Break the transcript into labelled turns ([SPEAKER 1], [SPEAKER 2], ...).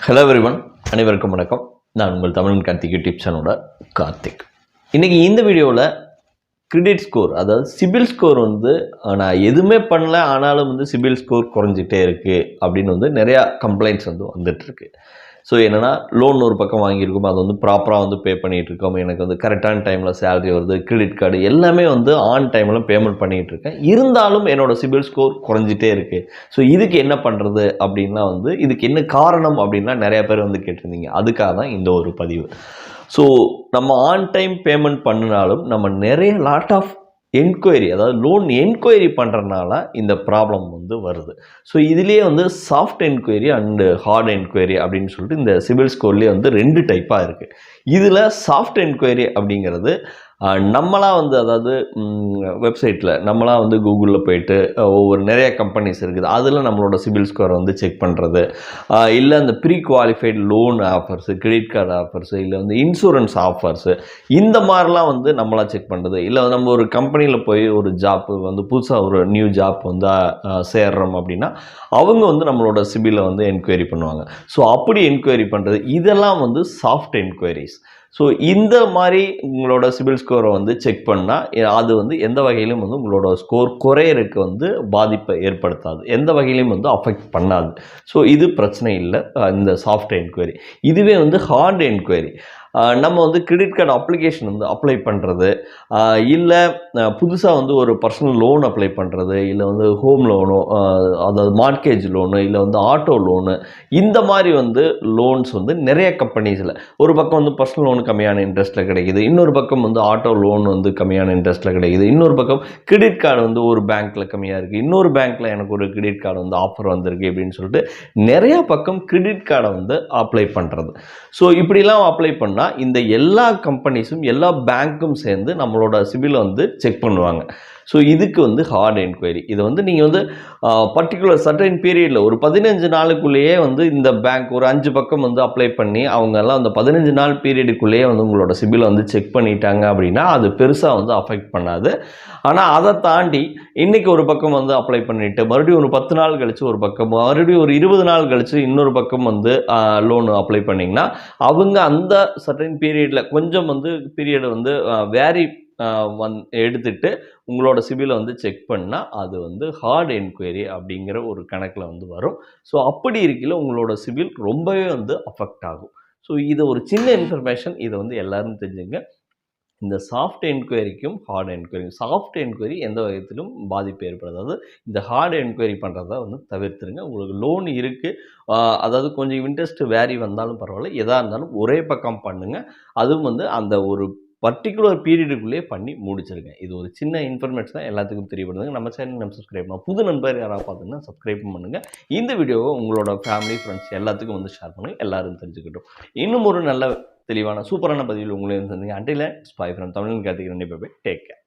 [SPEAKER 1] Hello everyone, அனைவருக்கும் வணக்கம். நான் உங்கள் தமிழன் கார்த்திக் யூடியூப் சேனலோட கார்த்திக். இன்றைக்கி இந்த வீடியோவில் கிரெடிட் ஸ்கோர், அதாவது சிபில் ஸ்கோர் நான் எதுவுமே பண்ணல ஆனாலும் சிபில் ஸ்கோர் குறைஞ்சிட்டே இருக்குது அப்படின்னு நிறையா கம்ப்ளைண்ட்ஸ் வந்துட்டுருக்கு. ஸோ என்னென்னா, லோன் ஒரு பக்கம் வாங்கியிருக்கோம், அது ப்ராப்பராக பே பண்ணிகிட்ருக்கோம், எனக்கு கரெக்டான டைமில் சேலரி வருது, கிரெடிட் கார்டு எல்லாமே ஆன் டைமில் பேமெண்ட் பண்ணிகிட்டு இருக்கேன், இருந்தாலும் என்னோடய சிபில் ஸ்கோர் குறைஞ்சிட்டே இருக்குது. ஸோ இதுக்கு என்ன பண்ணுறது அப்படின்னா இதுக்கு என்ன காரணம் அப்படின்னா நிறையா பேர் கேட்டிருந்தீங்க. அதுக்காக தான் இந்த ஒரு பதிவு. ஸோ நம்ம ஆன் டைம் பேமெண்ட் பண்ணினாலும் நம்ம நிறைய லாட் ஆஃப் என்கொயரி, அதாவது லோன் என்கொயரி பண்ணுறதுனால இந்த ப்ராப்ளம் வருது. ஸோ இதுலேயே soft enquiry and hard enquiry அப்படின்னு சொல்லிட்டு இந்த சிபில் ஸ்கோர்லேயே 2 டைப்பாக இருக்குது. இதில் சாஃப்ட் என்கொயரி அப்படிங்கிறது நம்மளாக அதாவது வெப்சைட்டில் நம்மளாக கூகுளில் போயிட்டு ஒவ்வொரு நிறைய கம்பெனிஸ் இருக்குது, அதில் நம்மளோட சிபில் ஸ்கோரை செக் பண்ணுறது, இல்லை அந்த pre qualified loan offers, credit card offers, இல்லை இன்சூரன்ஸ் ஆஃபர்ஸு, இந்த மாதிரிலாம் நம்மளாக செக் பண்ணுறது. இல்லை நம்ம ஒரு கம்பெனியில் போய் ஒரு ஜாப் புதுசாக ஒரு நியூ ஜாப் சேர்றோம் அப்படின்னா அவங்க நம்மளோட சிபிலை என்கொயரி பண்ணுவாங்க. ஸோ அப்படி என்கொயரி பண்ணுறது இதெல்லாம் சாஃப்ட் என்கொயரிஸ். ஸோ இந்த மாதிரி உங்களோட சிபில் ஸ்கோரை செக் பண்ணால் அது எந்த வகையிலும் உங்களோட ஸ்கோர் குறையறதுக்கு பாதிப்பை ஏற்படுத்தாது, எந்த வகையிலும் அஃபெக்ட் பண்ணாது. ஸோ இது பிரச்சனை இல்லை இந்த சாஃப்ட் என்கொயரி. இதுவே ஹார்ட் என்கொயரி, நம்ம கிரெடிட் கார்டு அப்ளிகேஷன் அப்ளை பண்ணுறது, இல்லை புதுசாக ஒரு பர்சனல் லோன் அப்ளை பண்ணுறது, இல்லை ஹோம் லோனோ, அதாவது மார்ட்கேஜ் லோனு, இல்லை ஆட்டோ லோனு, இந்த மாதிரி லோன்ஸ் நிறைய கம்பெனிஸில் ஒரு பக்கம் பர்சனல் லோனு கம்மியான இன்ட்ரெஸ்ட்டில் கிடைக்குது, இன்னொரு பக்கம் ஆட்டோ லோன் கம்மியான இன்ட்ரெஸ்ட்டில் கிடைக்குது, இன்னொரு பக்கம் கிரெடிட் கார்டு ஒரு பேங்க்கில் கம்மியாக இருக்குது, இன்னொரு பேங்க்கில் எனக்கு ஒரு கிரெடிட் கார்டு ஆஃபர் வந்திருக்கு அப்படின்னு சொல்லிட்டு நிறையா பக்கம் கிரெடிட் கார்டை அப்ளை பண்ணுறது. ஸோ இப்படிலாம் அப்ளை பண்ணால் இந்த எல்லா கம்பெனிஸும் எல்லா பேங்க்கும் சேர்ந்து நம்மளோட சிபிலை செக் பண்ணுவாங்க. ஸோ இதுக்கு ஹார்ட் என்கொயரி. இது நீங்கள் பர்டிகுலர் சர்டைன் பீரியடில் ஒரு 15 நாளுக்குள்ளேயே இந்த பேங்க் ஒரு 5 பக்கம் அப்ளை பண்ணி அவங்கெல்லாம் அந்த 15 நாள் பீரியடுக்குள்ளேயே உங்களோட சிபிலை செக் பண்ணிட்டாங்க அப்படின்னா அது பெருசாக அஃபெக்ட் பண்ணாது. ஆனால் அதை தாண்டி இன்றைக்கி ஒரு பக்கம் அப்ளை பண்ணிவிட்டு மறுபடியும் ஒரு 10 நாள் கழித்து ஒரு பக்கம், மறுபடியும் ஒரு 20 நாள் கழித்து இன்னொரு பக்கம் லோன் அப்ளை பண்ணிங்கன்னா அவங்க அந்த சர்டைன் பீரியடில் கொஞ்சம் பீரியடை வேரி எடுத்துட்டு உங்களோட சிபிலை செக் பண்ணால் அது ஹார்ட் என்கொயரி அப்படிங்கிற ஒரு கணக்கில் வரும். ஸோ அப்படி இருக்கையில் உங்களோட சிபில் ரொம்பவே அஃபெக்ட் ஆகும். ஸோ இது ஒரு சின்ன இன்ஃபர்மேஷன், இதை எல்லாரும் தெரிஞ்சுங்க. இந்த சாஃப்ட் என்கொயரிக்கும் ஹார்ட் என்கொயரிக்கும், சாஃப்ட் என்கொயரி எந்த விதத்திலும் பாதிப்பு ஏற்படாது, இந்த ஹார்ட் என்கொயரி பண்ணுறதா தவிர்த்துருங்க. உங்களுக்கு லோன் இருக்குது, அதாவது கொஞ்சம் இன்ட்ரெஸ்ட் வேரி வந்தாலும் பரவாயில்ல, எதாக இருந்தாலும் ஒரே பக்கம் பண்ணுங்கள். அதுவும் அந்த ஒரு பர்டிகுலர் பீரியடுக்குள்ளேயே பண்ணி முடிச்சிருங்க. இது ஒரு சின்ன இன்ஃபர்மேஷன் தான், எல்லாத்துக்கும் தெரியப்படுதுங்க. நம்ம சேனல் நம்ம சப்ஸ்கிரைப் பண்ணலாம். புது நண்பர் யாராவது பார்த்தீங்கன்னா சப்ஸ்கிரைப் பண்ணுங்கள். இந்த வீடியோவை உங்களோட ஃபேமிலி ஃப்ரெண்ட்ஸ் எல்லாத்துக்கும் ஷேர் பண்ணுங்கள், எல்லாரும் தெரிஞ்சுக்கிட்டோம். இன்னும் ஒரு நல்ல தெளிவான சூப்பரான பதிவில் உங்களையும் சந்திங்க. அன்டில் தென், பை ஃப்ரம் தமிழன் கார்த்திக். Take care.